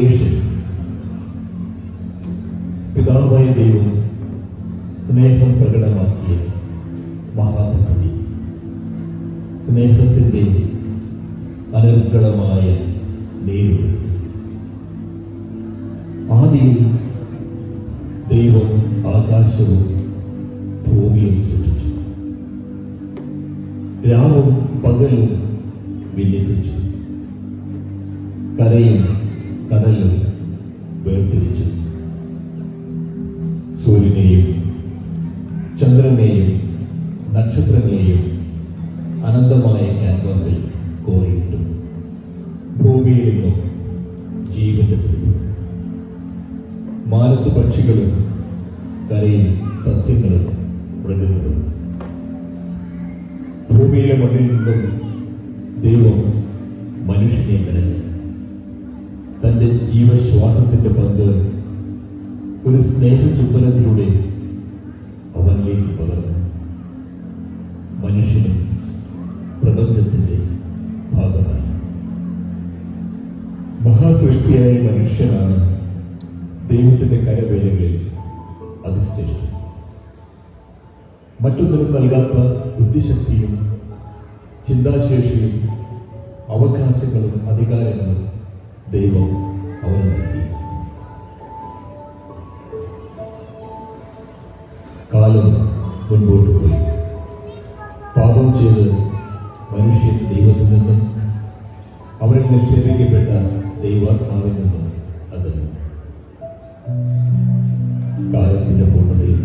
Creation പിതാവായ ദൈവം സ്നേഹം പ്രകടമാക്കിയ മഹാപദ്ധതി, സ്നേഹത്തിൻ്റെ അനർഗളമായ നേരിടും. ആദിയിൽ ദൈവം ആകാശവും ഭൂമിയും സൃഷ്ടിച്ചു, രാവും പകലും വിന്യസിച്ചു, കരയും കടലും വേർതിരിച്ചു, സൂര്യനെയും ചന്ദ്രനെയും നക്ഷത്രങ്ങളെയും അനന്തമായ ക്യാൻവാസിൽ കോറിയിട്ടു. ഭൂമിയിൽ നിന്നും ജീവന്റെ തുടിപ്പ്, മാനത്ത് പക്ഷികളും കരയിൽ സസ്യങ്ങളും മൃഗങ്ങളും. ഭൂമിയിലെ മണ്ണിൽ നിന്നും ദൈവം മനുഷ്യനെ മെനഞ്ഞു. തൻ്റെ ജീവശ്വാസത്തിന്റെ പങ്ക് ഒരു സ്നേഹചുംബനത്തിലൂടെ അവനിലേക്ക് പകർന്നു. മനുഷ്യനും പ്രപഞ്ചത്തിന്റെ ഭാഗമായി. മഹാസൃഷ്ടിയായ മനുഷ്യനാണ് ദൈവത്തിന്റെ കരവേലകളിൽ അതിശ്രേഷ്ഠൻ. മറ്റൊന്നിനും നൽകാത്ത ബുദ്ധിശക്തിയും ചിന്താശേഷിയും അവകാശങ്ങളും അധികാരങ്ങളും ദൈവം അവന് നൽകി. കാലം മുൻപോട്ട് പോയി. പാപം ചെയ്ത് മനുഷ്യൻ ദൈവത്തിൽ നിന്നും അവരിൽ നിക്ഷേപിക്കപ്പെട്ട ദൈവാത്മാവിൽ നിന്നും അകന്നു. കാലത്തിന്റെ പൂർണ്ണതയിൽ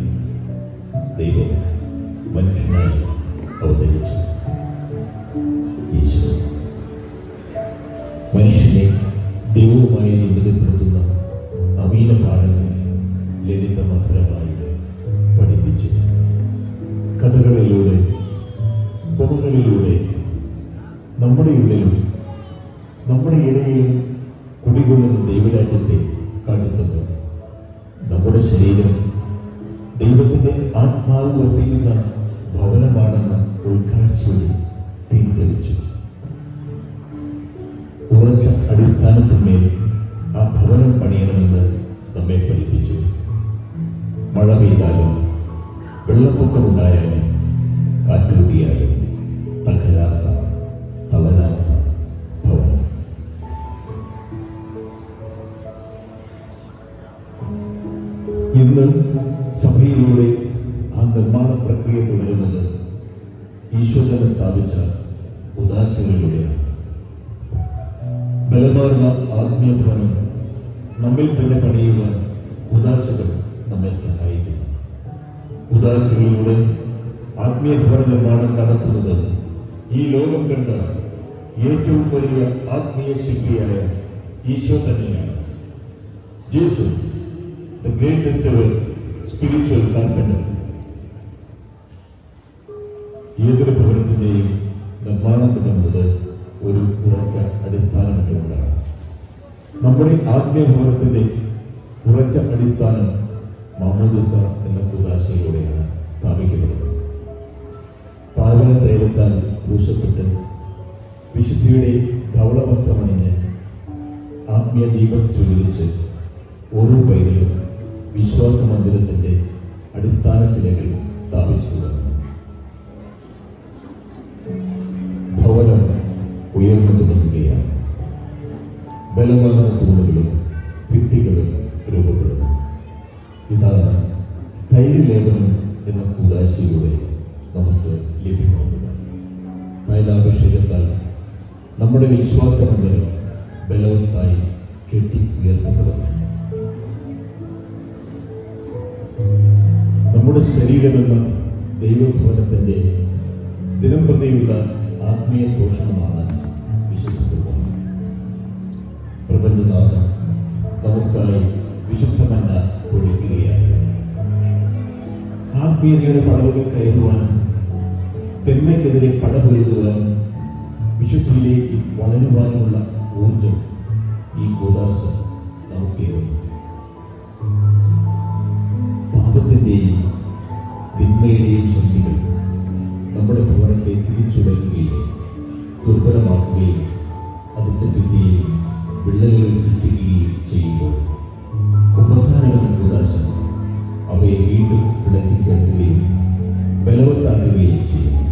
ദൈവം മനുഷ്യനായി അവതരിച്ചു. യേശു മനുഷ്യനെ ദൈവവുമായി നിബന്ധപ്പെടുത്തുന്ന നവീന പാഠങ്ങൾ ലളിത മധുരമായി പഠിപ്പിച്ചു. കഥകളിലൂടെ ഉപമകളിലൂടെ നമ്മുടെ ഉള്ളിലും നമ്മുടെ ഇടയിലും കുടികൊള്ളുന്ന ദൈവരാജ്യത്തെ കാണിക്കുന്നു. നമ്മുടെ ശരീരം ദൈവത്തിന്റെ ആത്മാവ് വസിക്കുന്ന ഭവനമാണെന്ന ഉൾക്കാഴ്ചയോടെ തിരിതെളിച്ചു. ഉറച്ച അടിസ്ഥാനത്തിന്മേൽ ആ ഭവനം പണിയണമെന്ന് നമ്മെ പഠിപ്പിച്ചു. മഴ പെയ്താലും വെള്ളപ്പൊക്കമുണ്ടായാലും കാറ്റുകൂടിയാലും തകരാത്ത തളരാത്ത ഭവനം. ഇന്ന് സഭയിലൂടെ ആ നിർമ്മാണ പ്രക്രിയ തുടരുന്നത് ഈശോ തന്നെ സ്ഥാപിച്ച ഉദാശകളിലൂടെയാണ്. ബലമാർന്ന ആത്മീയ ഭവനം നമ്മിൽ തന്നെ പണിയുവാൻ ഉദാശകൾ നമ്മെ സഹായിക്കുന്നു. ഉദാശകളിലൂടെ ആത്മീയ ഭവന നിർമ്മാണം നടത്തുന്നത് ഈ ലോകം കണ്ട ഏറ്റവും വലിയ ആത്മീയ ശില്പിയായ ഈശോ തന്നെയാണ്. Jesus, the greatest ever spiritual carpenter. ഏതൊരു ഭവനത്തിന്റെയും നിർമ്മാണം തുടങ്ങുന്നത് ഒരു ഉറച്ച അടിസ്ഥാനമിട്ടുകൊണ്ടാണ്. നമ്മുടെ ആത്മീയ ഭവനത്തിന്റെ ഉറച്ച അടിസ്ഥാനം മാമോദിസ എന്ന കൂദാശയിലൂടെയാണ് സ്ഥാപിക്കപ്പെടുന്നത്. പാവന തൈലത്താൽ പൂശപ്പെട്ട് വിശുദ്ധിയുടെ ധവളവസ്ത്രമണിഞ്ഞ് ആത്മീയ ദീപം സ്വീകരിച്ച് ഓരോ പൈതലും വിശ്വാസ മന്ദിരത്തിന്റെ അടിസ്ഥാന ശിലകൾ സ്ഥാപിച്ചു. ഭവനം ഉയർന്നു തുടങ്ങുകയാണ്. ബലമാർന്ന തൂണുകളും ഭിത്തികളും രൂപപ്പെടുന്നു. ഇതാണ് സ്ഥൈര്യലേപനം എന്ന കൂദാശയിലൂടെ നമുക്ക് ലഭ്യമാകുക. തൈലാഭിഷേകത്താൽ നമ്മുടെ വിശ്വാസ മന്ദിരം ബലവത്തായി കെട്ടി ഉയർത്തപ്പെടുന്നു. നമ്മുടെ ശരീരമെന്ന ദൈവഭവനത്തിന്റെ ദിനം പ്രതിയുള്ള ആത്മീയ പോഷണമാണ് വിശുദ്ധ കുർബാന. പ്രപഞ്ചനാഥൻ നമുക്കായി വിശുദ്ധമന്ന ഒഴുകുകയാണ്. ആത്മീയതയുടെ പടവുകൾ കയറുവാനും തിന്മയ്ക്കെതിരെ പടപൊരുതുവാനും വിശുദ്ധിയിലേക്ക് വളരുവാനുമുള്ള ഊർജം ഈ കൂദാശ നമുക്കേറുന്നു. പാപത്തിൻ്റെയും തിന്മയുടെയും ശക്തികൾ നമ്മുടെ ഭവനത്തെ തിരിച്ചുടയ്ക്കുകയും ദുർബലമാക്കുകയും അതിൻ്റെ ഭിത്തിയിൽ വിള്ളലുകൾ സൃഷ്ടിക്കുകയും സ്വീകരിക്കുകയും ചെയ്യുമ്പോൾ കുമ്പസാരമെന്ന കൂദാശ അവയെ വീണ്ടും വിളക്കി ചേർക്കുകയും ബലവത്താക്കുകയും ചെയ്യുന്നു.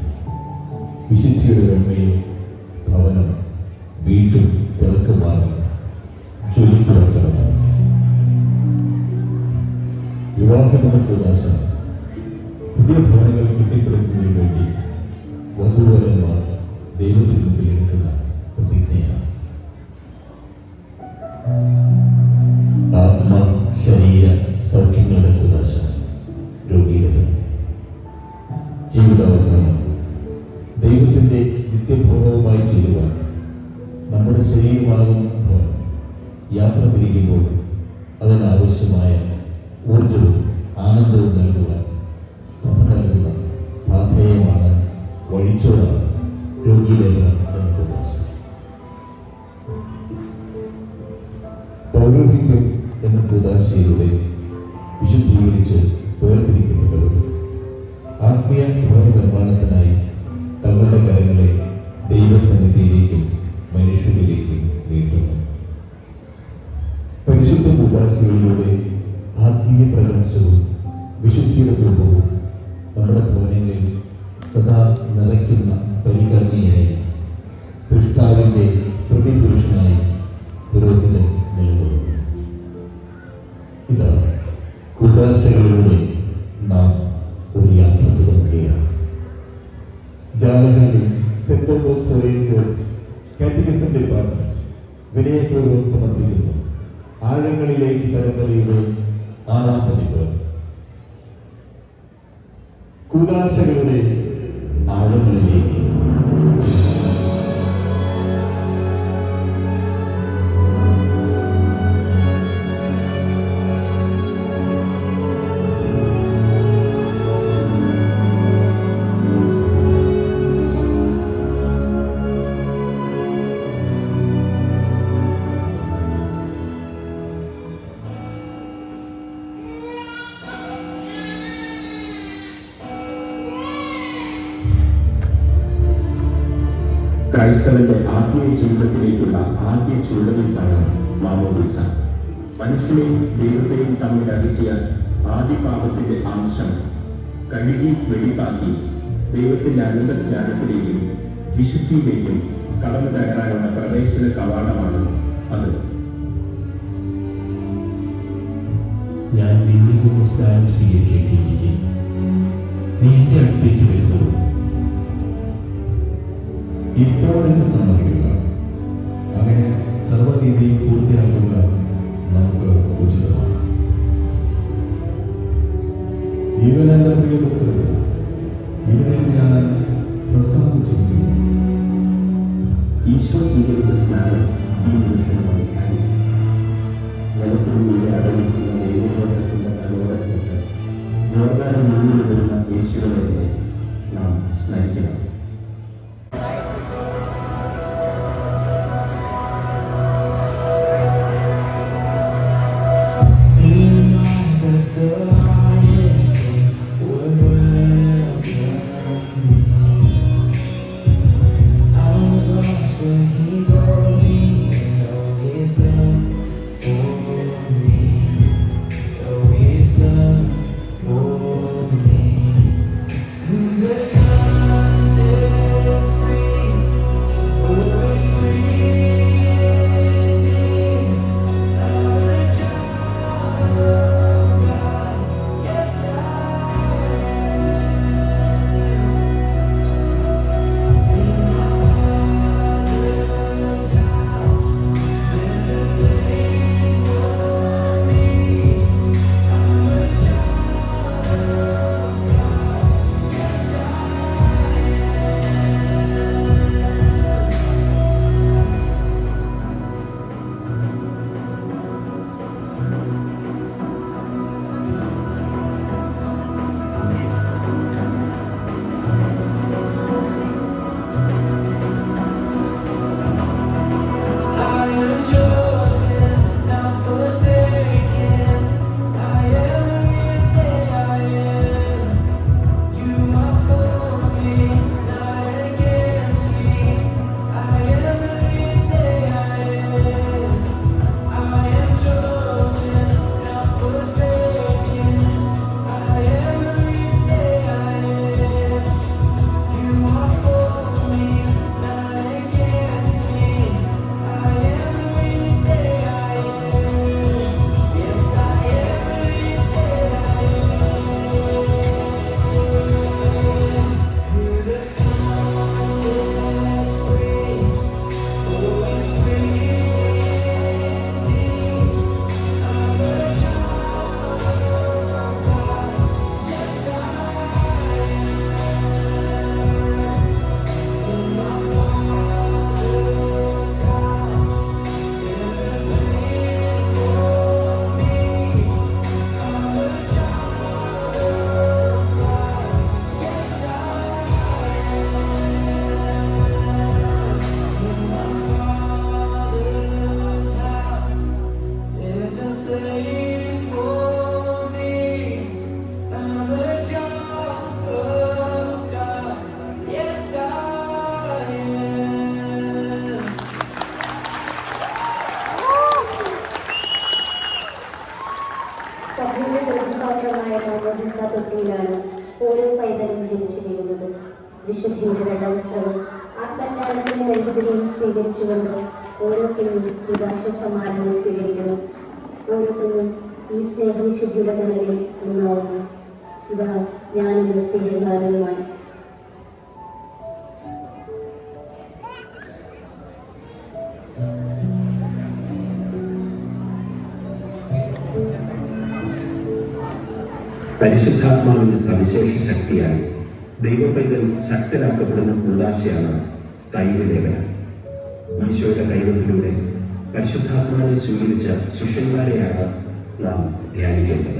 വിശുദ്ധിയുടെ വെണ്മയിൽ ഭവനം വീണ്ടും തിളക്കമാർന്ന് ജ്വലിക്കുവാൻ. വിവാഹമെന്ന കൂദാശ പുതിയ ഭവനങ്ങൾ കെട്ടിപ്പടുക്കുന്നതിന് വേണ്ടി വധൂവരന്മാർ ദൈവത്തിന് മുമ്പിൽ എടുക്കുന്ന പ്രതിജ്ഞയാണ്. ആത്മ ശരീര സൗഖ്യങ്ങളുടെ കൂദാശ രോഗീകരണം. ജീവിതാവസാനം ദൈവത്തിൻ്റെ നിത്യഭവനവുമായി ചേരുവാൻ നമ്മുടെ ശരീരമാകും ഭവനം യാത്ര തിരിക്കുമ്പോൾ അതിനാവശ്യമായ ഊർജവും ആനന്ദവും നൽകുവാൻ സഭ നൽകുന്ന പാഥേയമാണ്, വഴിച്ചോടാണ് രോഗീലേഖനം എന്ന കൂദാശ. പൗരോഹിത്യം എന്ന കൂദാശയിലൂടെ വിശുദ്ധീകരിച്ച് വേർതിരിക്കപ്പെട്ടവർ ആത്മീയ ഭവന നിർമ്മാണത്തിനായി തങ്ങളുടെ കരങ്ങളെ ദൈവസന്നിധിയിലേക്കും മനുഷ്യരിലേക്കും നീട്ടുന്നു. പരിശുദ്ധ കൂദാശകളിലൂടെ ആത്മീയ പ്രകാശവും വിശുദ്ധിയുടെ രൂപവും നമ്മുടെ ഭവനങ്ങളിൽ സദാ നിറയ്ക്കുന്ന പരികർമ്മിയായി സൃഷ്ടാവിൻ്റെ പ്രതിപുരുഷനായി പുരോഹിതൻ നിലകൊള്ളുന്നു. ഇതാ കൂദാശകളിലൂടെ നാം ഒരു യാത്ര തുടങ്ങുകയാണ്. Jalahalli saint Thomas Korean church catechism department വിനയപൂർവ്വം സമർപ്പിക്കുന്നു ആഴങ്ങളിലേക്ക് പരമ്പരയുടെ 6ാം പതിപ്പ്. കൂദാശകളുടെ ആഴങ്ങളിലേക്ക്. ക്രൈസ്തവന്റെ ആത്മീയ ജീവിതത്തിലേക്കുള്ള ആദ്യ ചുവടുവയ്പ്പാണ് മാമോദീസ. മനുഷ്യനെയും ദൈവത്തെയും തമ്മിൽ അകറ്റിയ ആദ്യ പാപത്തിന്റെ അംശം കഴുകി വെടിപ്പാക്കി ദൈവത്തിന്റെ അനന്തജ്ഞാനത്തിലേക്കും വിശുദ്ധിയിലേക്കും കടന്നു കയറാനുള്ള പ്രവേശന കവാടമാണ് അത്. ഞാൻ നിന്നിൽ നിന്ന് സ്നാനം സ്വീകരിക്കേണ്ടിയിരിക്കും, നീ എൻ്റെ അടുത്തേക്ക് വരുന്നത് ഇപ്പോഴെന്ന് സമ്മതിക്കുക. അങ്ങനെ സർവ്വനീതിയും പൂർത്തിയാക്കുക നമുക്ക് ഉചിതമാണ്. ഇവൻ എൻ്റെ പ്രിയപുത്രൻ, ഇവനെ ഞാൻ പ്രസാദിച്ചിരിക്കുന്നു. ഈശോ സ്വീകരിച്ച സ്നാനം ഈ നിമിഷമായി ജലത്തിനുള്ളിലെ അടങ്ങിക്കുന്ന ദൈവബോധത്തിന്റെ തലോടത്തിട്ട് ജോർദാന് മുന്നിൽ വരുന്ന യേശുവിനെ നാം സ്മരിക്കണം. There's time is for me. I'm a child of God. Yes, I am. സഭയുടെ പ്രതിപാത്രമായ മാമോദിസ തൊട്ടിയിലാണ് ഓരോ പൈതലും ജനിച്ചു വീഴുന്നത്. വിശുദ്ധിയുടെ വെള്ളവസ്ത്രവും ആത്മജ്ഞാനത്തിന്റെ വെൽകുതിരിയും സ്വീകരിച്ചുകൊണ്ട് ഓരോ കുഞ്ഞും വികാശ സമ്മാനങ്ങൾ സ്വീകരിക്കുന്നു. ഓരോ കുഞ്ഞും ഈ സ്നേഹവിശുദ്ധിയുടെ തലയിൽ ഒന്നാവുന്നു. ഇതാ ഞാനെന്ന സ്നേഹഗാനവുമായി. പരിശുദ്ധാത്മാവിന്റെ സവിശേഷ ശക്തിയാൽ ദൈവപൈതൽ ശക്തരാക്കപ്പെടുന്ന കൂദാശയാണ് സ്ഥൈര്യലേപനം. ഈശോയുടെ കൈവപ്പിലൂടെ പരിശുദ്ധാത്മാവിനെ സ്വീകരിച്ച ശിഷ്യന്മാരെയാണ് നാം ധ്യാനിക്കേണ്ടത്.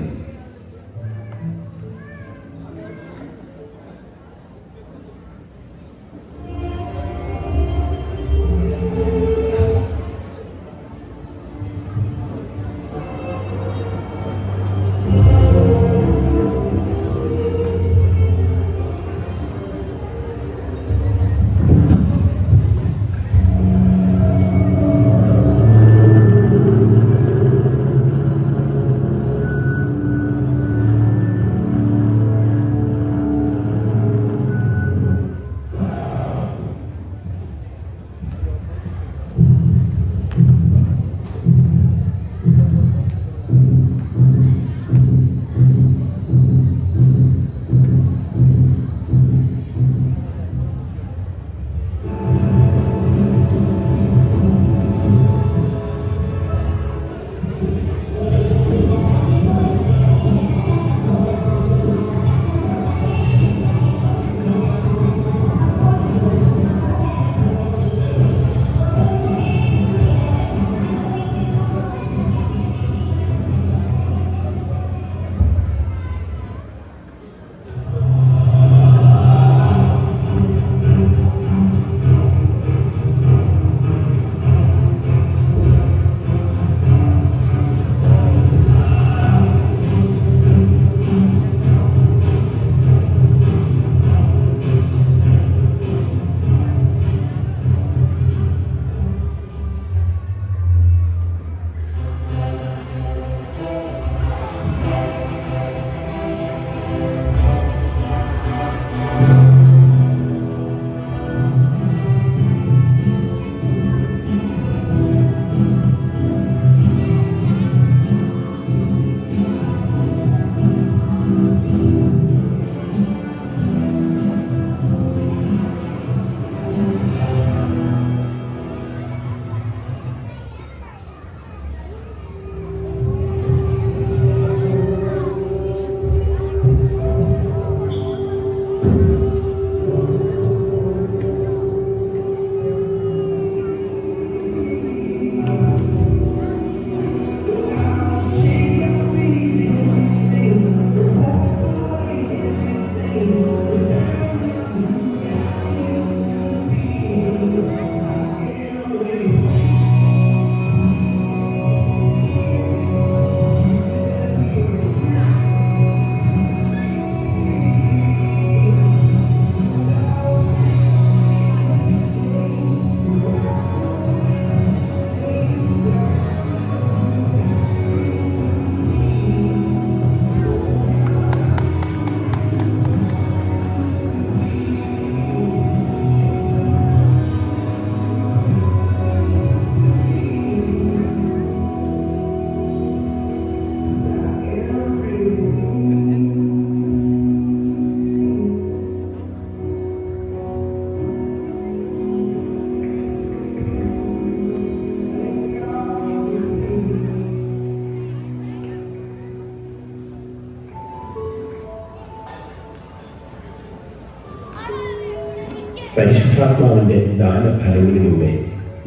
പരിശുദ്ധാത്മാവിന്റെ ദാനഫലങ്ങളിലൂടെ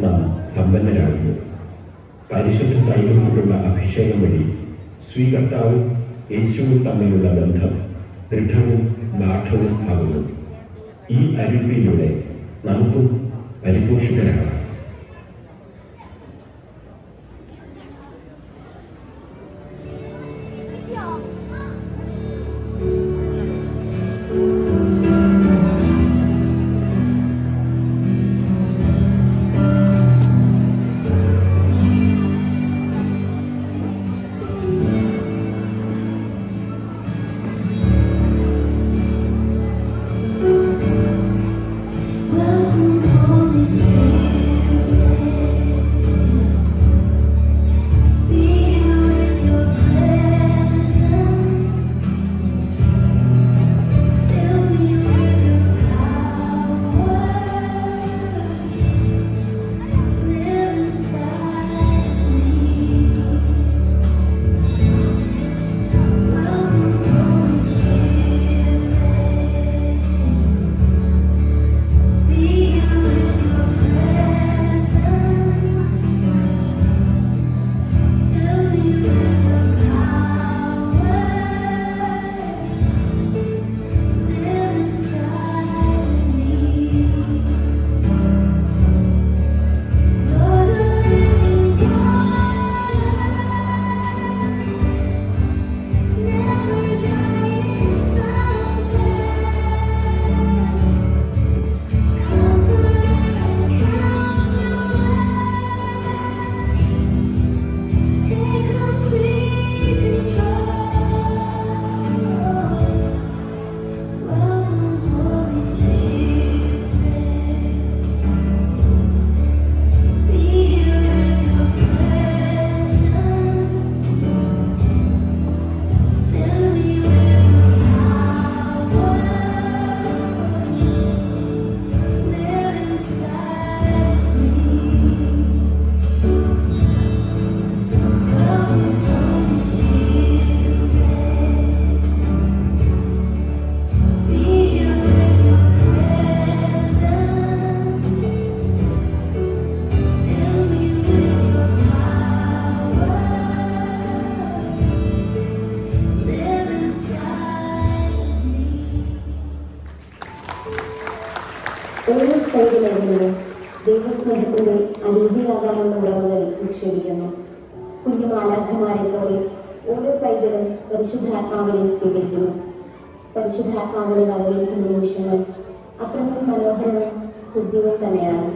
നാം സമ്പന്നരാകുന്നു. പരിശുദ്ധ തൈലം കൊണ്ടുള്ള അഭിഷേകം വഴി സ്വീകർത്താവും യേശുവും തമ്മിലുള്ള ബന്ധം ദൃഢവും ഗാഠവും ആകുന്നു. ഈ അരുവിയിലൂടെ നമുക്കും പരിപോഷിതരാകാം. ദൈവസ്നേഹത്തിന്റെ അനൂപിയാകാനുള്ള ഉറവുകൾ നിക്ഷേപിക്കുന്നു. കുഞ്ഞു മാലാഖമാരെ പോലെ ഓരോ പൈതലും പരിശുദ്ധാത്മാവിനെ സ്വീകരിക്കുന്നു. പരിശുദ്ധാത്മാവിനെ വരവേൽക്കുന്ന നിമിഷങ്ങൾ അത്രയും മനോഹരവും ഹൃദ്യവും തന്നെയാണ്.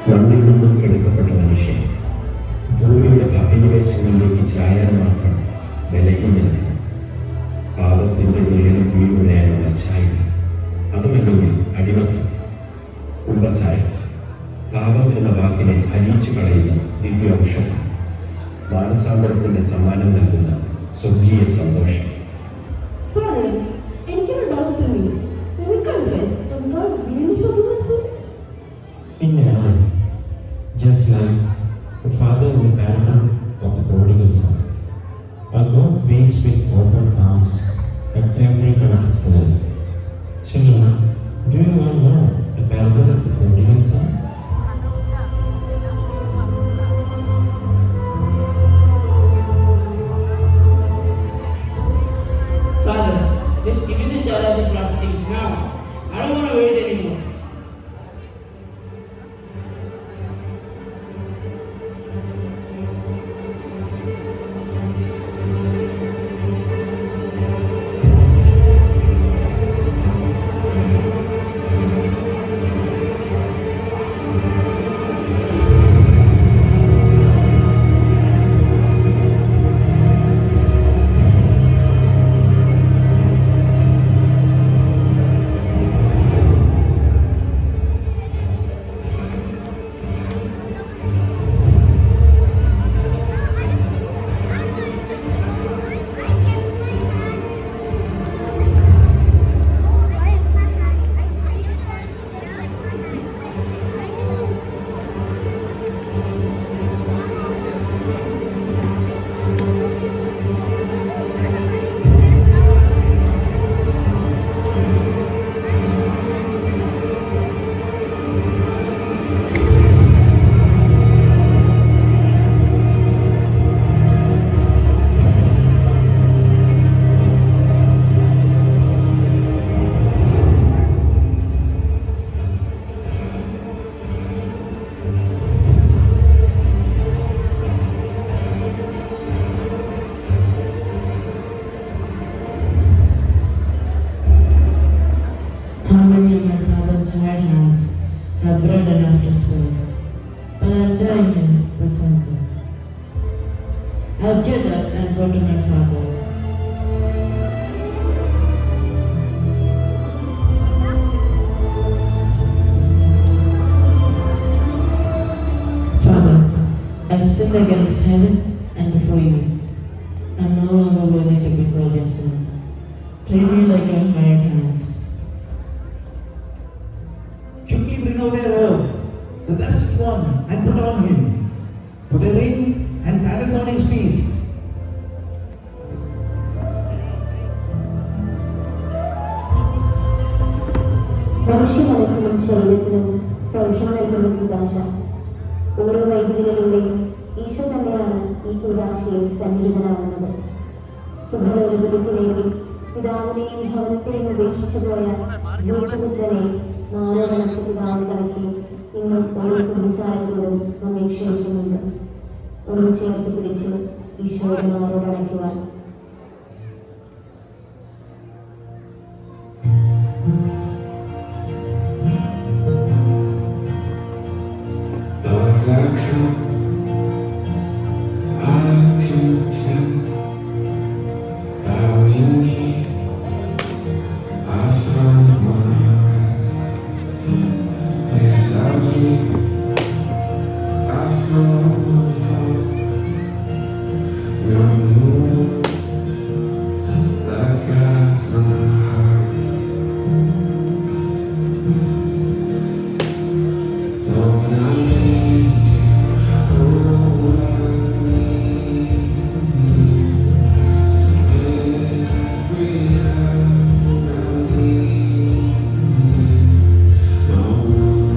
മണ്ണിൽ നിന്നും എടുക്കപ്പെട്ട മനുഷ്യൻ ഭൂമിയുടെ അഭിനിവേശങ്ങളിലേക്ക് ചായാൻ മാത്രം ബലഹീനനാണ്. പാപത്തിന്റെ നിഴലിൽ വീഴുകയാനുള്ള ചായ, അതുമല്ലെങ്കിൽ അടിമത്തം, കുമ്പസാരം, പാപം എന്ന വാക്കിനെ അലിയിച്ചു കളയുന്ന ദിവ്യ ഔഷധം, മാനസാന്തരത്തിന്റെ സമ്മാനം നൽകുന്ന സ്വർഗീയ സന്തോഷം. Brother, എനിക്കൊരു doubt ഉണ്ട്. When we confess, does God really forgive our sins? പിന്നെയാണ് just like the father in the parable of the prodigal son. Our God waits with open arms at every comfort call. Children, do you all know the parable of the prodigal son? Father, just give me the share of the property now. I don't want to wait anymore. How many of my father's hired hands have bread enough to spare? But I'm dying here with hunger. I'll get up and go to my father. Father, I've sinned against heaven and before you. I'm no longer worthy to be called your son. Treat me like your hired hands. Quickly bring out a robe, the best one, and put on him. Put a ring and sandals on his feet. മനുഷ്യ മനസ്സിനും ശരീരത്തിനും സൗഖ്യം നൽകുന്ന കൂതാശ. ഓരോ വൈദികനിലൂടെയും ഈശോ തന്നെയാണ് ഈ കൂതാശയിൽ സന്നിഹിതനാകുന്നത്. സുഖലോലുപതിക്ക് വേണ്ടി പിതാവിനെയും ഭവനത്തെയും ഉപേക്ഷിച്ചു പോയ യൂത്തുപുത്രനെ നാലോടണച്ച പിതാവ് കണക്കി ഇന്നും ഓരോ കുമ്പസാരങ്ങളോടും നമ്മെ ക്ഷണിക്കുന്നുണ്ട്. ഒന്ന് ചേർത്ത് പിടിച്ച് ഈശോയുടെ നാലോടണയ്ക്കുവാൻ. Lord, I confess bowing knee, I found my rest. Without you, I fall apart. You're the one that guides my heart. Lord, I need you. Oh, I need you. Every hour I need you. My one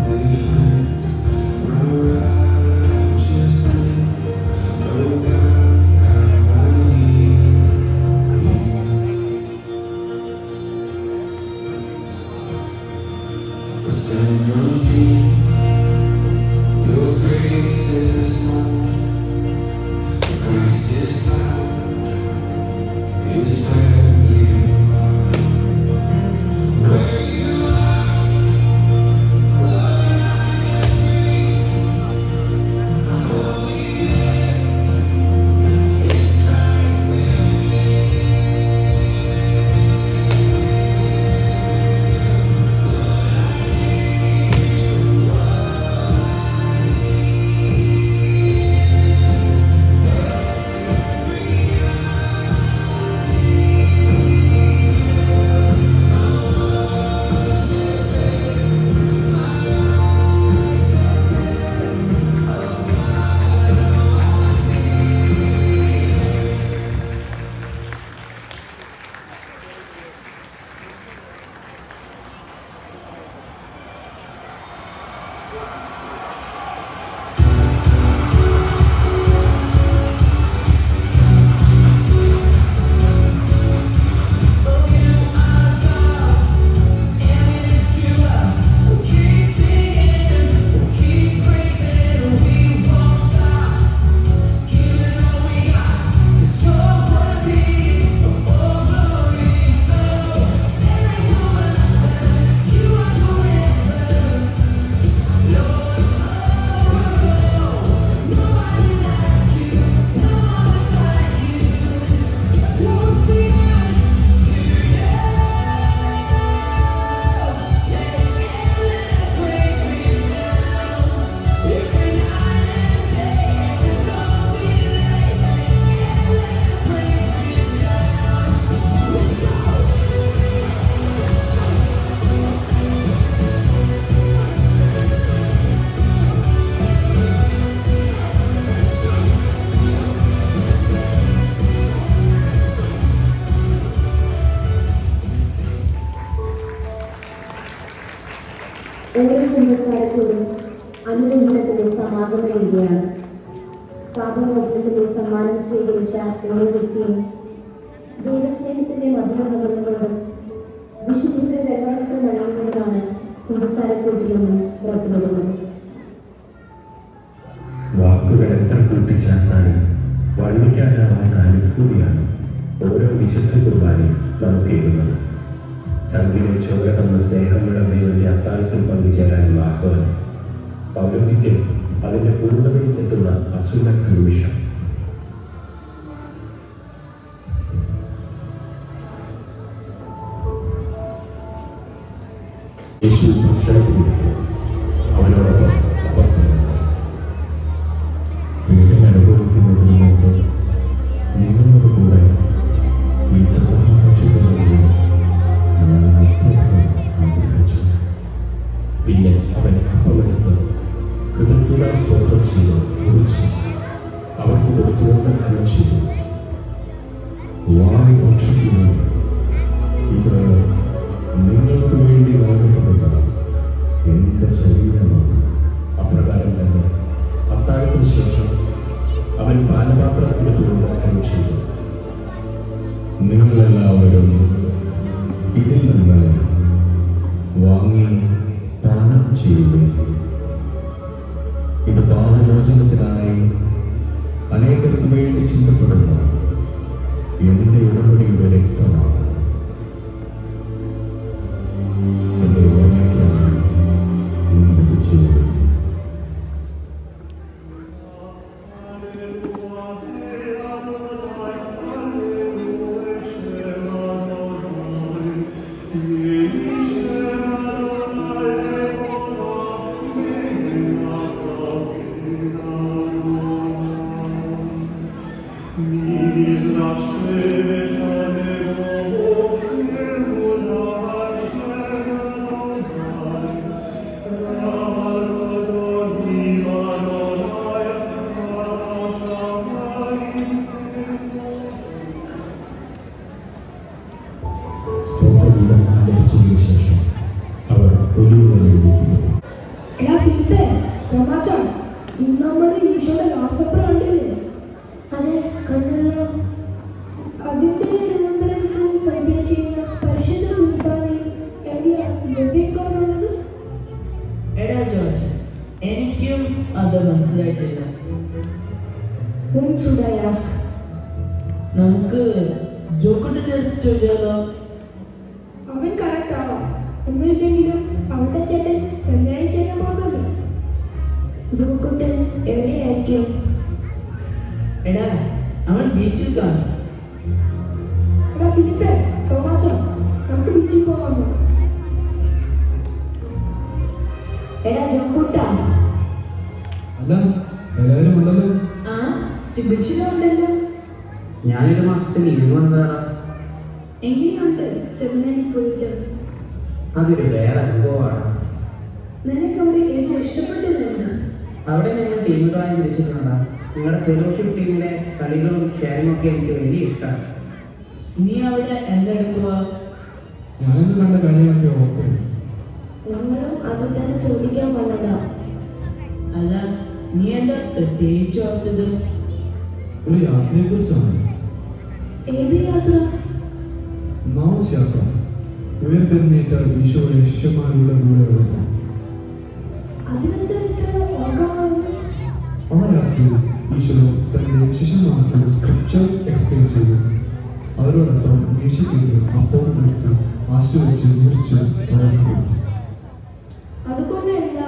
defense, my righteousness. Oh God, how I കുമ്പസാരത്തോടും അനുരഞ്ജനത്തിന്റെ സമാഗമ രീതിയാണ്. പാപമോചനത്തിന്റെ സമ്മാനം സ്വീകരിച്ച ഓരോ വ്യക്തിയും ദൈവസ്നേഹത്തിന്റെ മധുരം പകർന്നുകൊണ്ടും വിശുദ്ധിയുടെ വെള്ളവസ്ത്രം നൽകുന്നതുമാണ് കുമ്പസാരക്കൂട്ടിൽ നിന്നും പുറത്തുവരുന്നത്. വാക്കുകൾ എത്ര കൂട്ടിച്ചേർത്താലും വർണ്ണിക്കാനാവാത്ത അനുഭൂതിയാണ് ഓരോ വിശുദ്ധ കുർബാനയും നമുക്ക് എഴുതുന്നത്. ചങ്കിലെ ചോര തന്ന സ്നേഹങ്ങളുടെ വേണ്ടി അത്താഴത്തിൽ പങ്കുചേരാനുള്ള ആഹ്വാനം, പൗരോഹിത്യം അതിന്റെ പൂർണ്ണതയിൽ എത്തുന്ന അസുലഭ നിമിഷം. യേശു ഭക്ഷണത്തിനിരിക്കുന്നു. അവനോടൊപ്പം അപ്പസ്തലന്മാർ. പീഡനം അനുഭവിക്കുന്നതിന് മുമ്പ് നിങ്ങളോട് കൂടെ ഈ പ്രസംഗം ഭക്ഷിക്കുന്നതിന് ഞാൻ അത്യധികം ആഗ്രഹിച്ചു. പിന്നെ അവൻ അപ്പമെടുത്ത് കൃതജ്ഞതാ സ്തോത്രം ചെയ്ത് മുറിച്ച് അവർക്ക് കൊടുത്തുകൊണ്ട് അരുൾ ചെയ്തു, വാങ്ങി ഭക്ഷിക്കുന്നു, ഇത് നിങ്ങൾക്ക് വേണ്ടി നൽകപ്പെടുന്ന എൻ്റെ ശരീരമാണ്. അപ്രകാരം തന്നെ അത്താഴത്തിന് ശേഷം അവൻ പാനപാത്രം എടുത്തുകൊണ്ട് അരുൾ ചെയ്തു, നിങ്ങളെല്ലാവരും ഇതിൽ നിന്ന് വാങ്ങി പാനം ചെയ്യുക. ഇത് പാപമോചനത്തിനായി അനേകർക്ക് വേണ്ടി ചിന്തപ്പെടുന്ന എൻ്റെ ഉടമ്പടിയുടെ രക്തമാണ്. എൻ്റെ ഓർമ്മയ്ക്കാണ് നിങ്ങളിത് ചെയ്യുന്നത്. സ്തോത്രഗീതം ആലപിച്ചതിന് ശേഷം അവർ ഒലിവുമലയിലേക്ക് പോയി. എടാ ഫിലിപ്പേ, തോമാച്ചാ, ഇന്ന് നമ്മൾ ഈശോയുടെ ലാസപ്പുറം കണ്ടില്ലേ? അതെ, കണ്ടല്ലോ. അതിന്റെ റിമംബറൻസും സെലിബ്രേറ്റ് ചെയ്യുന്ന പരിശുദ്ധ കുർബാനയും എവിടെയാണ് ലഭ്യമാക്കാനുള്ളത്? എടാ ജോർജ്, എനിക്കും അത് മനസ്സിലായിട്ടില്ല. Whom should I ask? നമുക്ക് ജോക്കുട്ടിന്റെ അടുത്ത് ചോദിച്ചാലോ? അവൻ കറക്റ്റ് ആവാം. ഒന്നുമില്ലെങ്കിലും അവന്റെ ചേട്ടൻ സഞ്ചാരി ചെയ്യാൻ പോകുന്നത്. ദൂക്കുട്ടൻ എവിടെയായിരിക്കും? എടാ, അവൻ ബീച്ചിൽ കാണും. എടാ ഫിലിപ്പേ, തോമാച്ചാ, നമുക്ക് ബീച്ചിൽ പോകാമോ? എടാ ജോക്കുട്ട, അല്ല, എല്ലാവരും ഉണ്ടല്ലോ. ആ, സിബിച്ചിലുണ്ടല്ലോ. ഞാനൊരു മാസത്തിൽ ലീവ് വന്നതാണ്. എങ്ങനെയുണ്ട് സെമിനാരിൽ പോയിട്ട്? അതൊരു വേറെ അനുഭവമാണ്. നിനക്ക് അവിടെ ഏറ്റവും ഇഷ്ടപ്പെട്ടതാണ്? അവിടെ ഞങ്ങൾ ടീമുകളായി വിളിച്ചിട്ടുണ്ടാ. നിങ്ങളുടെ ഫെലോഷിപ്പ് ടീമിലെ കളികളും ഷെയറിംഗ് ഒക്കെ എനിക്ക് വലിയ ഇഷ്ടമാണ്. നീ അവിടെ എന്തെടുക്കുക? ഞാനിന്ന് കണ്ട കാര്യങ്ങളൊക്കെ ഓക്കെ. ഞങ്ങളും അത് തന്നെ ചോദിക്കാൻ വന്നതാ. അല്ല, നീ എന്താ പ്രത്യേകിച്ച് ഓർത്തത്? ഒരു യാത്രയെ കുറിച്ചാണ്. ഏത് യാത്ര? മാംസ് യാത്ര. ഉയർത്തെഴുന്നേറ്റ ഈശോയുടെ ശിഷ്യന്മാരുടെ കൂടെ ഉള്ളപ്പോൾ അതിനെന്താ ഇത്ര ഓർക്കാവുന്നത്? ആ രാത്രിയിൽ ഈശോ തന്റെ ശിഷ്യന്മാർക്ക് സ്ക്രിപ്ചേഴ്സ് എക്സ്പ്ലെയിൻ ചെയ്തു. അവരോടൊപ്പം മേശയ്ക്ക് അപ്പവും എടുത്ത് ആശീർവദിച്ച് മുറിച്ച് അവർക്ക്. അതുകൊണ്ടല്ല.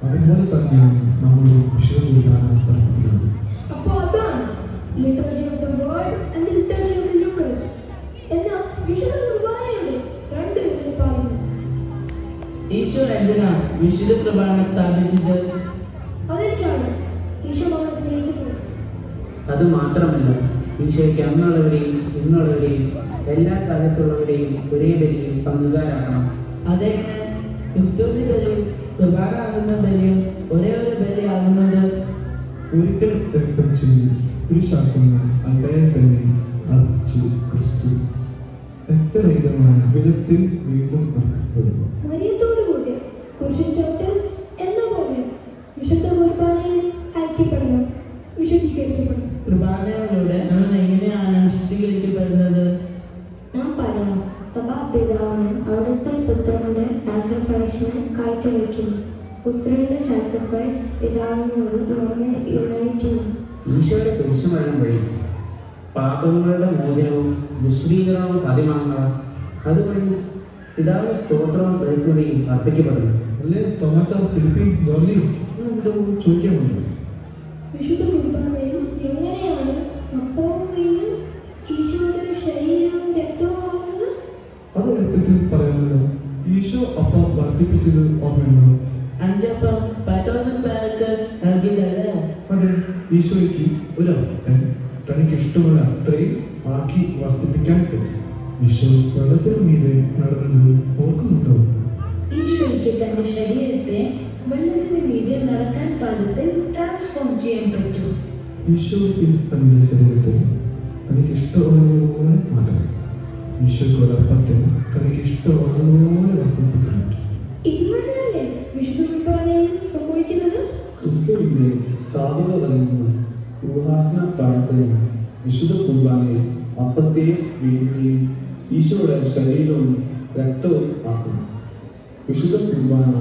അതുപോലെ തന്നെയാണ് നമ്മൾ വിശുദ്ധ കുർബാന അർപ്പിക്കുന്നത്. അപ്പൊ അതാണ് liturgy of the word and the liturgy of the Eucharist. എന്നാ വിശുദ്ധ കുർബാനയുടെ രണ്ട് വിഭാഗങ്ങൾ. ഈശോ എന്തിനാ വിശുദ്ധ കുർബാന സ്ഥാപിച്ചത്? അതെനിക്കാണ്. ഈശോ നമ്മളെ സ്നേഹിച്ചത്. അത് മാത്രമല്ല, ഈശോയ്ക്ക് അന്നുള്ളവരെയും ഇന്നുള്ളവരെയും എല്ലാ കാലത്തുള്ളവരെയും ഒരേ ബലിയിൽ പങ്കുകാരാക്കണം. അതെങ്ങനെ? ക്രിസ്തുവിന്റെ ബലിയും കുർബാന ആകുന്ന ബലിയും ഒരേ ഒരു ബലിയാകുന്നത്? ഒരിക്കൽ രക്തം ചെയ്ത് കുരിശാക്കുന്ന അദ്ദേഹം തന്നെ അർപ്പിച്ചു ക്രിസ്തു. രക്തരഹിതമായ വിധത്തിൽ വീണ്ടും അർപ്പിക്കപ്പെടുന്നു. മരിയത്തോടു കൂടി കുരിശ് സന്തോഷിച്ചോട്ട് എന്ന പോലെ വിശുദ്ധ കുർബാനയിൽ ഐക്യപ്പെടണം, വിശുദ്ധീകരിക്കപ്പെടണം. കുർബാനയിലൂടെ നമ്മൾ എങ്ങനെയാണ് വിശുദ്ധീകരിക്കപ്പെടുന്നത്? നാം പറയാം, പിതാവിന് അവിടുത്തെ പുത്രന്റെ സാക്രിഫൈസിന് കാഴ്ചവെക്കുന്നു. പുത്രന്റെ സാക്രിഫൈസ് പിതാവിനോട് നമ്മെ യുണൈറ്റ് ചെയ്യുന്നു. ഈശോയുടെ കുരിശുമരണം വഴി പാപങ്ങളുടെ മോചനവും വിശുദ്ധീകരണവും സാധ്യമാകുന്നവ അതുവഴി പിതാവ് സ്തോത്രവും ബലിയും അർപ്പിക്കപ്പെടുന്നു. അല്ലേ തോമാച്ച, ഫിലിപ്പി, ജോർജി എന്തോ ചോദിക്കാനുണ്ട്? വിശുദ്ധ കുർബാനയിൽ എങ്ങനെയാണ് അപ്പവും വീഞ്ഞും ഈശോയുടെ ശരീരവും രക്തവുമാകുന്നത്? അത് എളുപ്പത്തിൽ പറയാമല്ലോ. ഈശോ അപ്പം വർദ്ധിപ്പിച്ചത് ഓർമ്മയുണ്ടോ? 5 അപ്പം 5000 പേർക്ക് നൽകിയതല്ലേ? അതെ, ഈശോയ്ക്ക് ഒരു അപ്പൻ തനിക്ക് ഇഷ്ടമുള്ള അത്രയും ആക്കി വർദ്ധിപ്പിക്കാൻ പറ്റും. ഈശോ വെള്ളത്തിന് മീതെ നടന്നത് ഓർക്കുന്നുണ്ടോ? ഈശോയ്ക്ക് തന്റെ ശരീരത്തെ വെള്ളത്തിന് മീതെ നടക്കാൻ പാകത്തിൽ ട്രാൻസ്ഫോം ചെയ്യാൻ പറ്റും. ഈശോയ്ക്ക് തന്റെ ശരീരത്തെ തനിക്ക് ഇഷ്ടമുള്ളതുപോലെ മാറ്റണം. ഈശോയ്ക്ക് ഒരു അപ്പത്തെ തനിക്ക് ഇഷ്ടമുള്ളതുപോലെ വർദ്ധിപ്പിക്കാൻ പറ്റും. ഇതുവഴിയല്ലേ വിശുദ്ധ കുർബാനയിൽ സംഭവിക്കുന്നത്? ക്രിസ്തുവിന്റെ സ്ഥാപിത നൽകുന്ന ഊഹാത്മ പ്രാർത്ഥന വിശുദ്ധ കുർബാനയിൽ അപ്പത്തെയും വീഞ്ഞിനെയും ഈശോയുടെ ശരീരവും രക്തവും ആക്കുന്നു. വിശുദ്ധ കുർബാന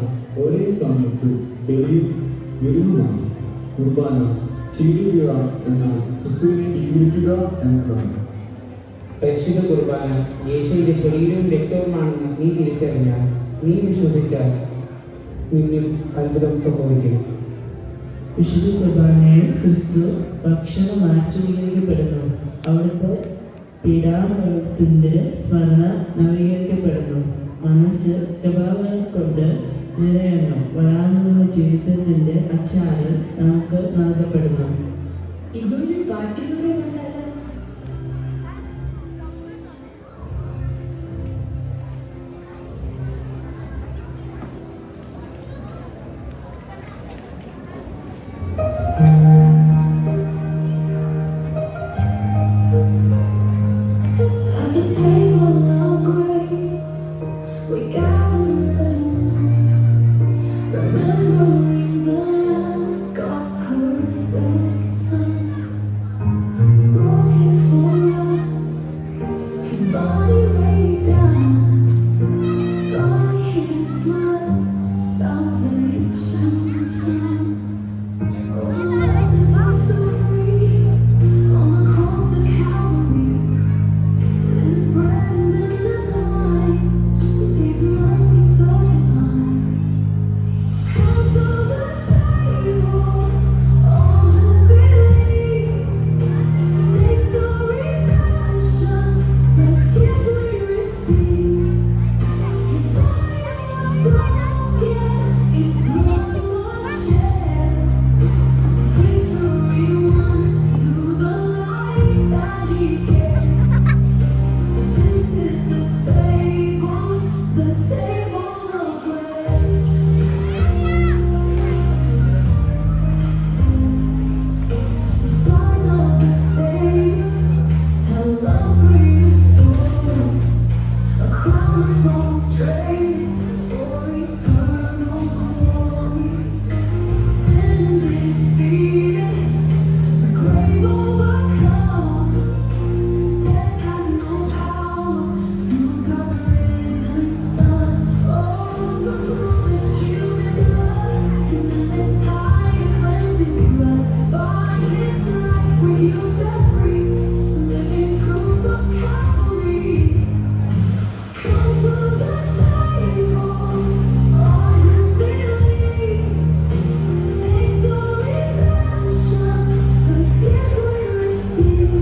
ഒരേ സമയത്ത് ബലിയും വിരുന്നുമാണ്. കുർബാന സ്വീകരിക്കുക എന്നാൽ ക്രിസ്തുവിനെ സ്വീകരിക്കുക എന്നതാണ്. പരിശുദ്ധ കുർബാന യേശുവിന്റെ ശരീരവും രക്തവുമാണെന്ന് നീ തിരിച്ചറിഞ്ഞാൽ, നീ വിശ്വസിച്ചാൽ നിന്നിൽ അത്ഭുതം സംഭവിക്കും. വിശുദ്ധ കുർബാനയിൽ ക്രിസ്തു ഭക്ഷണമായി സ്വീകരിക്കപ്പെടുന്നു. അവിടുത്തെ പീഡാമരണത്തിന്റെ സ്മരണ നവീകരിക്കപ്പെടുന്നു. മനസ്സ് പ്രഭാവങ്ങൾ കൊണ്ട് നിറയണം. വരാനുള്ള ജീവിതത്തിന്റെ അച്ചാറ് നമുക്ക് നൽകപ്പെടുന്നു. ഇതൊരു പാട്ടിലൂടെ കണ്ടാലോ? At the table of grace, we gather as one, remembering the Lamb, God's perfect Son, broken for us, His body laid down, God His blood, salvation's found. Oh, love that was so free on the cross of Calvary. And His bread and His wine, it's His mercy so divine. Come to the table, all who believe. Taste the redemption, the gift we receive. His body was broken, His blood was shed. Victory won through the life that He gave. This is the table of grace. The scars of the Savior tell love restored. A crown of thorns draped for eternal glory. Sin defeated, the grave overcome. Death has no power through God's risen Son. Oh, the promise healed in blood, and this time cleansing blood. By His stripes were you set free, living proof of Calvary. Come to the table, all who believe. Taste the redemption, the gift we receive.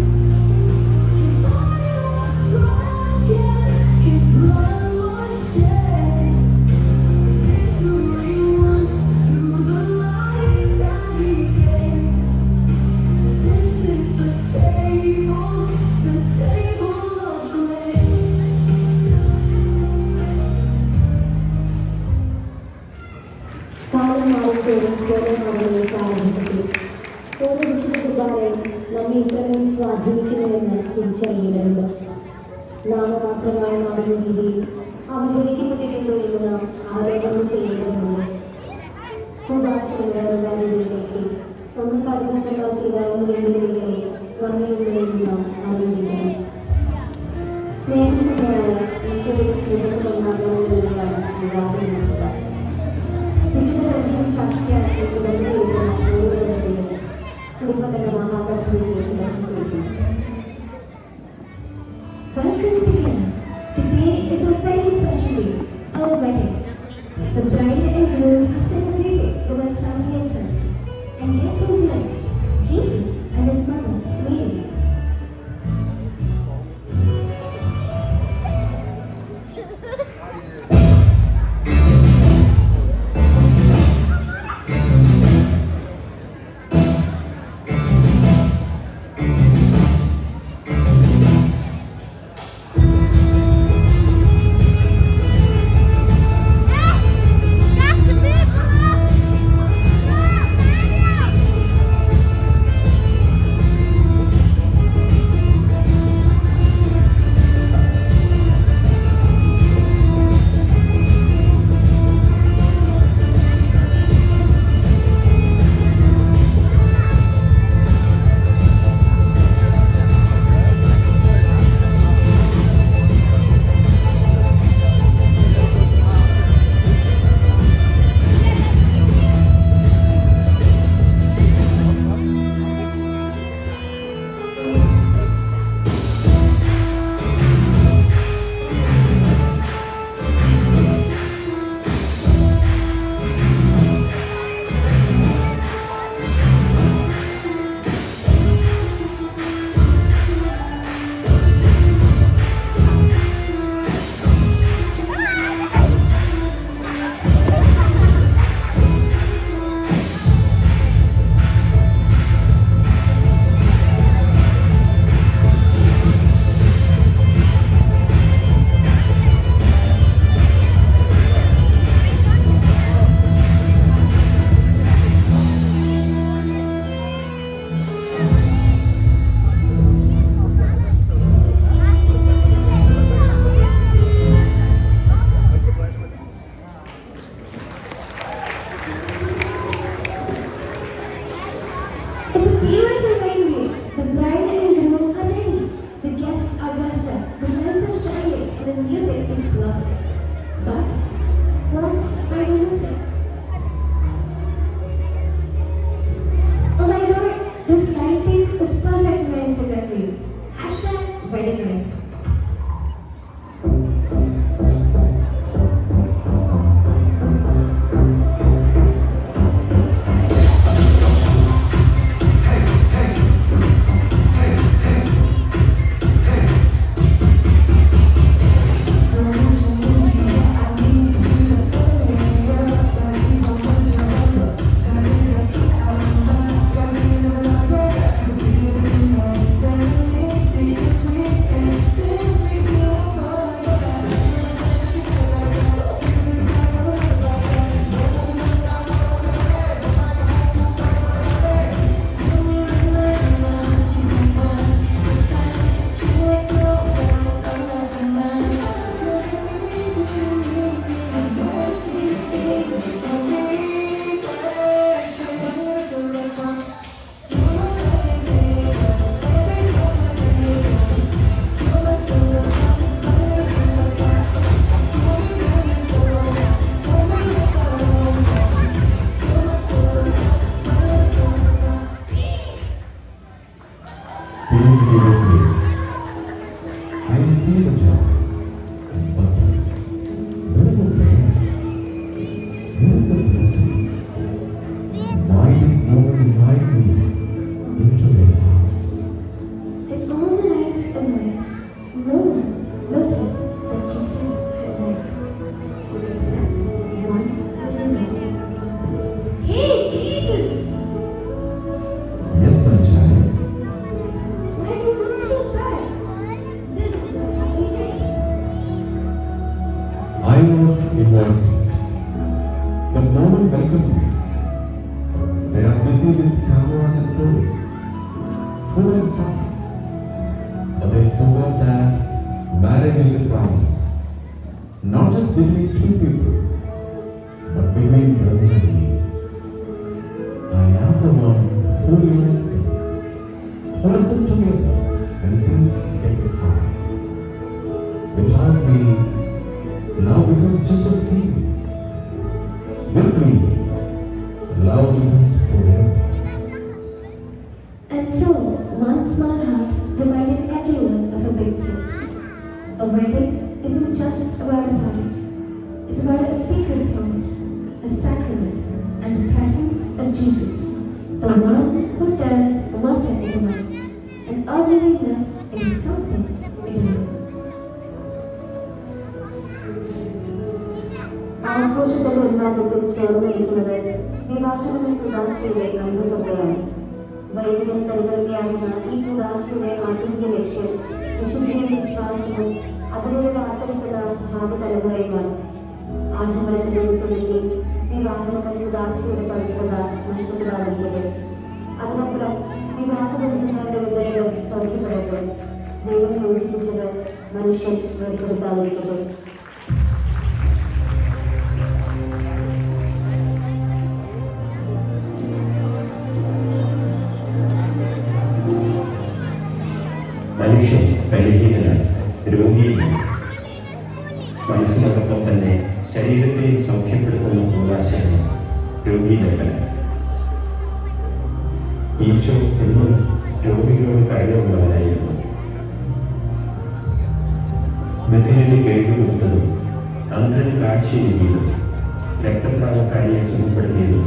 His body was broken, His blood was shed. Victory won through the life that He gave. This is the table of grace. കാലം മാറിപ്പോഴും കുറെ നാളുകളിലേക്ക് ആരംഭിച്ചു. ഓരോ വിശുദ്ധ കുർബാനയും നമ്മെ ഇത്രയും സ്വാധീനിക്കുന്നുവെന്ന് തിരിച്ചറിയുന്നുണ്ട്. നാമമാത്രമായി മാറുന്ന രീതിയിൽ അവഹരിക്കപ്പെട്ടിട്ടുണ്ടോ എന്ന് നാം ആരോപണം ചെയ്യേണ്ടതുണ്ട്. ഭൂഭാഷകളുടെ കാര്യങ്ങളിലേക്ക് നമ്മൾ പഠിപ്പിച്ച പിതാവിന് വെല്ലുവിളികളെ വന്നയുള്ളവരിൽ നാം അറിയിക്കണം. സ്നേഹത്തിനായ ഈശോയുടെ സ്നേഹത്തിലൊന്നാകുന്നതിനാണ് വിവാഹം ഭൂഭാഷ. വിശുദ്ധ സാക്ഷിയാക്കി തുടർന്ന് ഓരോരുത്തരും കുടുംബത്തിന്റെ മഹാപദ്ധതിയിലേക്ക് നടത്തിയിരിക്കുന്നു. Welcome again. Today is a very special day, our wedding. The bride and groom are celebrating with their family and friends. And guess who's there? Jesus and his mother, Mary. It's a beautiful wedding day. The bride and groom are ready. The guests are dressed up. The lights are shining and the music is blasting. But what are you missing? Oh my God! This lighting is perfect for my Instagram reel. #weddinglights. Please be with me. I see the joy and wonder. Where is the prayer? Where is the blessing? Why did no one invite me into their house? And all the lights amazed. No one noticed that Jesus had died. Except one little lady. Hey, Jesus! Yes, my child. Why do you look so sad? This is a happy day. I was invited, but no one welcomed me. They are busy with cameras and clothes, full and fun. But they forgot that marriage is a promise, not just between two people, but between brother and me. who unites them, holds them together when things get hard. Without me, now becomes just a feeling. With me, love becomes forever. And so, one small heart reminded everyone of a big thing. A wedding isn't just about a party. It's about a sacred promise, a sacrament, and the presence of Jesus, the one who turns water into wine, and ordinary love into something eternal. ആഘോഷത്തിന്റെ ഉന്മാദത്തിൽ ചേർന്നിരിക്കുന്നത് വിവാഹമെന്ന കുദാശയുടെ അന്തസത്തയാണ്. വൈദികൻ പരികൽപ്പിയാകുന്ന ഈ കുദാശയുടെ ആധുനിക ലക്ഷ്യം വിശുദ്ധിയും വിശ്വാസവും അതിലൂടെ വാർത്തെടുക്കുന്ന ഭാവി തലമുറയുമാണ്. ആഡംബരത്തിന്റെ ഉൾപ്പെടുത്തി വിവാഹമെന്ന കുദാശയുടെ പവിത്രത നഷ്ടപ്പെടാതിരിക്കട്ടെ. അതിനപ്പുറം വിവാഹബന്ധങ്ങളുടെ വിവരങ്ങൾ സൗഖ്യപ്പെടട്ടെ. ദൈവം യോജിപ്പിച്ചത് മനുഷ്യൻ വേർപ്പെടുത്താതിരിക്കട്ടെ. മനുഷ്യൻ ബലഹീനനായി രോഗിയായി മനസ്സിനോടൊപ്പം തന്നെ ശരീരത്തെയും സൗഖ്യപ്പെടുത്തുന്ന കൂടാശയാണ് രോഗീലേപനം. ഈശോ എന്നും രോഗികളോട് കരുണയുള്ളവനായിരുന്നു. ബധിരന് കേൾവി കൊടുത്തതും അന്ധന് കാഴ്ചയേകിയതും രക്തസ്രാവക്കാരിയെ സുഖപ്പെടുത്തിയതും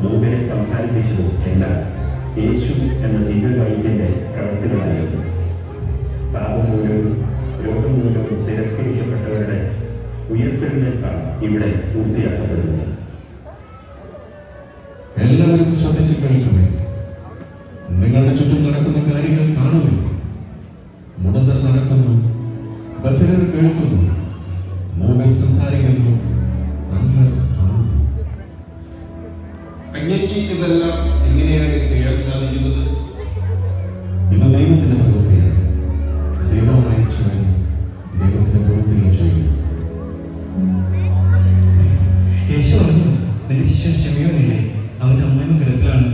മൂകനെ സംസാരിപ്പിച്ചതും എല്ലാം യേശു എന്ന ദിവ്യവൈദ്യന്റെ പ്രവർത്തികളായിരുന്നു. പാപം മൂലവും രോഗം മൂലവും തിരസ്കരിക്കപ്പെട്ടവരുടെ ഉയർത്തെഴുന്നേൽപ്പാണ് ഇവിടെ പൂർത്തിയാക്കപ്പെടുന്നത്. എല്ലാവരും ശ്രദ്ധിച്ച് കേൾക്കുമേ. നിങ്ങളുടെ ചുറ്റും നടക്കുന്ന കാര്യങ്ങൾ കാണുമേ. മുടന്തർ നടക്കുന്നു, ബധിരർ കേൾക്കുന്നു, മൂകർ സംസാരിക്കുന്നു, അന്ധർ കാണുന്നു. അങ്ങേക്ക് ഇതെല്ലാം എങ്ങനെയാണ് ചെയ്യാൻ സാധിക്കുന്നത്? ഇത് ദൈവത്തിന്റെ പ്രവൃത്തിയാണ്. ദൈവം അയച്ചവൻ ദൈവത്തിന്റെ പ്രവൃത്തികൾ ചെയ്യുന്നു. യേശു പറഞ്ഞു, എന്റെ ശിഷ്യൻ ക്ഷമയോന്നില്ലേ, അവന്റെ അമ്മയും കിടപ്പിലാണ്,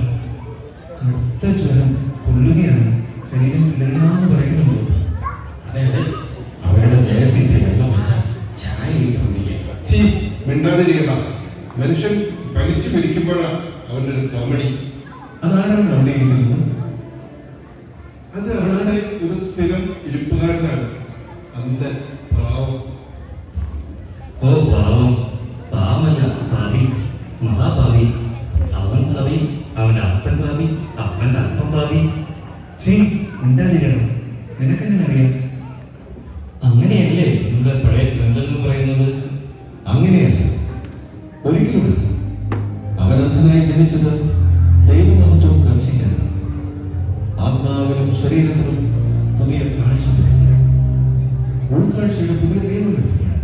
കടുത്ത ജ്വരം, പൊള്ളുകയാണ്, ശരീരം ഇല്ലെന്ന് പറയുന്നുണ്ടോ? അതെ അതെ, അവരുടെ ദേഹത്തിൽ വെള്ളം വെച്ച ചായ കുടിക്കുക. ചീ, മിണ്ടാതിരിക്കണ്ട. മനുഷ്യൻ പനിച്ചു മരിക്കുമ്പോഴാണ് അവന്റെ ഒരു കോമഡി. അതാരാണ് അവിടെ ഇരിക്കുന്നത്? അത് അവളുടെ ഒരു സ്ഥിരം ഇരിപ്പുകാരനാണ്, അന്ധൻ, പാവം. ഓ പാവം, പാവമല്ല, ഭാവി, മഹാഭാവി. അവൻ ഭാവി, അവന്റെ അപ്പൻ ഭാവി, അപ്പന്റെ അപ്പൻ ഭാവി. മിണ്ടാതിരിക്കണം. നിനക്കെങ്ങനെ അറിയാം? അങ്ങനെയല്ലേ നമ്മുടെ പഴയ ഗ്രന്ഥങ്ങൾ പറയുന്നത്? അങ്ങനെയല്ല, ഒരിക്കലുമില്ല. അവൻ അന്ധനായി ജനിച്ചത് ദൈവമഹത്വം ദർശിക്കാനാണ്. ആത്മാവിനും ശരീരത്തിനും പുതിയ കാഴ്ച ലഭിക്കാൻ, ഉൾക്കാഴ്ചയുടെ പുതിയ നിയമം ലഭിക്കാൻ.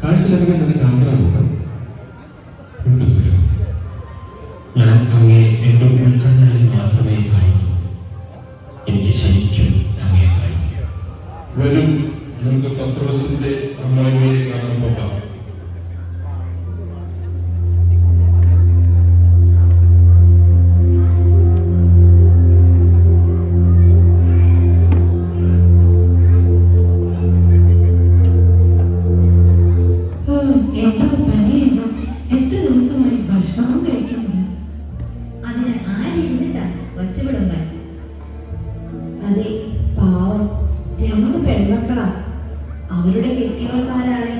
കാഴ്ച ലഭിക്കാൻ നിനക്ക് ആഗ്രഹമുണ്ട്? ഞാൻ അങ്ങേ എൻ്റെ ഉൾക്കണ്ണുകളിൽ മാത്രമേ കാണിക്കൂ. എനിക്ക് ശരിക്കും അങ്ങേ കാണിക്കൂ. വരും, നമുക്ക് പത്രോസിന്റെ അമ്മായിയെ കാണാൻ പോകാം. എന്താ പനിയെന്നോ? എത്ര ദിവസമായി ഭക്ഷണം കഴിക്കുന്നില്ല. അതിന് ആരിരുന്നിട്ടാ ഒച്ചവിടുമ്പോൾ? അതെ, പാവം, രണ്ട് പെൺമക്കളാ. അവരുടെ കെട്ടിയവന്മാരാണ്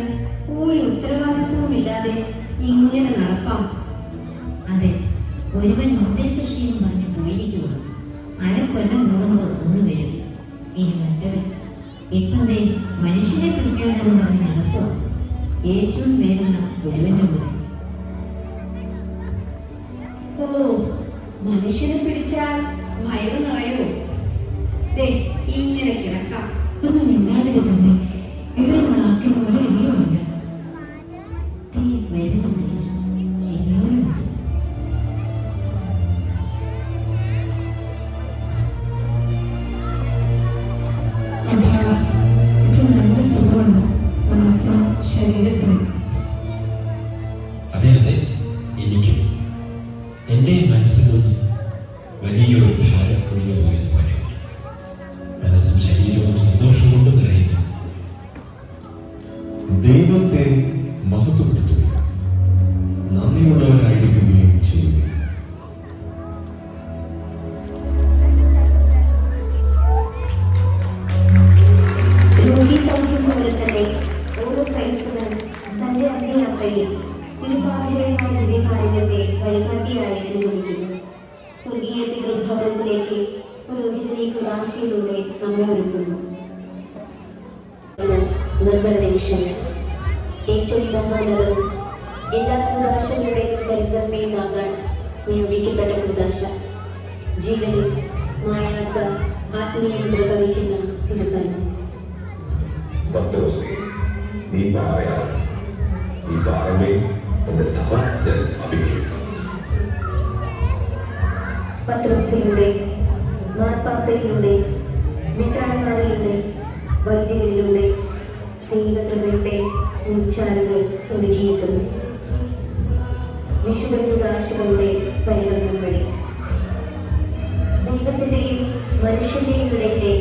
ഒരു ഉത്തരവാദിത്വമില്ലാതെ ഇങ്ങനെ നടപ്പാം. അതെ, ഒരുവൻ മുന്തിരി കൃഷിയെന്ന് പറഞ്ഞ് പോയിരിക്കുക. അരക്കൊല്ലം കൂടുമ്പോൾ ഒന്ന് വരും. ഇനി മറ്റവൻ ഇപ്പം ദേ മനുഷ്യനെ പിടിക്കാനെന്ന് പറഞ്ഞ് നടക്കുക. യേശുവിൻ വേദന ഒരുവന്റെ മുന്നിൽ. ഓ, മനുഷ്യനെ പിടിച്ചാൽ വയറ് നിറയോ? ദേ ഇങ്ങനെ കിടക്കാം. ഒന്നും മിണ്ടാതിരി തന്നെ. ഇവരുടെ നാക്കിന് ഒരു എരിയുമില്ല. ദേ വരുന്നു യേശു, ശരിയാവുന്നുണ്ട്. ഇപ്പോൾ നല്ല സുഖമുണ്ട് മനസ്സിനും ശരീരത്തിനും. അതെ അതെ, എനിക്കും. ഈ ഭവനത്തിലേക്ക് പുരോഹിതനെ കുദാശയിലൂടെ നമ്മെ ഒരുക്കുന്നു. നിർമ്മല നിമിഷങ്ങൾ ഏറ്റവും ബഹുമാനവും എല്ലാ കുദാശകളുടെയും പരിഗണനയുമാകാൻ നിയോഗിക്കപ്പെട്ട കുദാശ ജീവനിൽ മായാത്ത ആത്മീയമുദ്ര പതിക്കുന്ന തിരുക്കരം. പത്രോസേ, നീ പാറയാണ്. ഈ പാറമേൽ എന്റെ സഭ ഞാൻ സ്ഥാപിക്കും. പത്രോസിലൂടെ, മാർപ്പാപ്പയിലൂടെ, മിത്രന്മാരിലൂടെ, വൈദികരിലൂടെ ദൈവകൃപയുടെ ഉച്ചാരങ്ങൾ ഒരുക്കിയിട്ടുന്നു. വിശുദ്ധ കുദാശകളുടെ പരിഗണന വഴി ദൈവത്തിന്റെയും മനുഷ്യന്റെയും ഇടയിലെ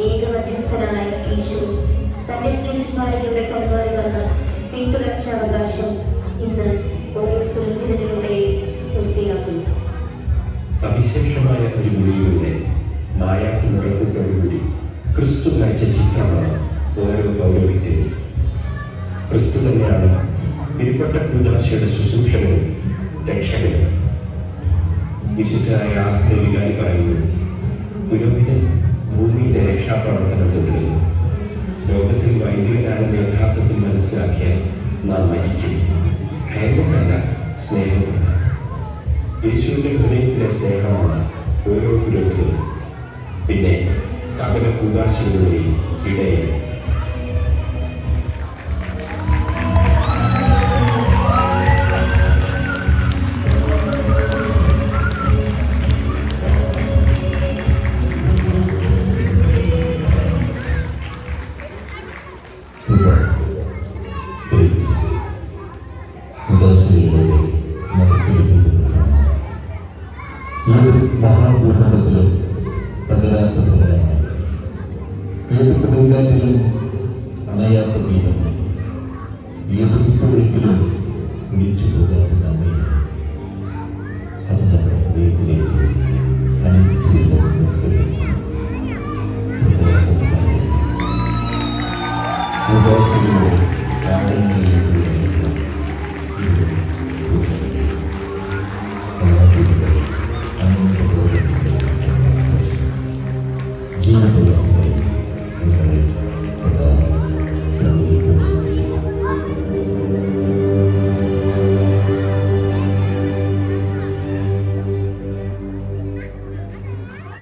ഏകമധ്യസ്ഥനായ യേശു തന്റെ സ്നേഹിതന്മാരുടെ കടമായി വന്ന പിന്തുടർച്ചാവകാശം ഇന്ന് ഓരോ പുരോഹിതനിലൂടെയും പൂർത്തിയാക്കുന്നു. സവിശേഷമായ ഒരു മൊഴിയിലൂടെ മായാത്ത നിറത്തോടുകൂടി ക്രിസ്തു കാഴ്ച ചിത്രമാണ് ഓരോ പൗരോഹിത്യവും. ക്രിസ്തു തന്നെയാണ് തിരുപ്പട്ട കൂദാശയുടെ ശുശ്രൂഷകനും രക്ഷകനും. വിശുദ്ധരായ ആസ്തിക വികാരി പറയുന്നു, പുരോഹിതൻ ഭൂമിയിലെ രക്ഷാപ്രവർത്തനം തുടരുന്നു. ലോകത്തിൽ വൈദികനാണെന്ന് യഥാർത്ഥത്തിൽ മനസ്സിലാക്കിയാൽ നാം മരിക്കും. ഭയകൊണ്ടല്ല, സ്നേഹമുണ്ട്. യേശുവിന്റെ ഹൃദയത്തിലെ സ്നേഹമാണ് ഓരോ പുരോഹിതനും, പിന്നെ സകല കൂദാശകളുടെയും ഇടയിൽ. ഉദാശയിലൂടെ നമുക്ക് ലഭിക്കുന്ന സമ്മാനം ഏത് മഹാഭൂകമ്പത്തിലും തകരാത്ത ഭവനമായി, ഏത് കൊടുങ്കാറ്റിലും അണയാത്ത ദീപം, ഏത് കുത്തൊഴുക്കിലും ഒഴിച്ചു പോകാത്ത നമ്മയും അത് നമ്മുടെ ഹൃദയത്തിലേക്ക് അനുസരിച്ച് നിർത്തുന്നു.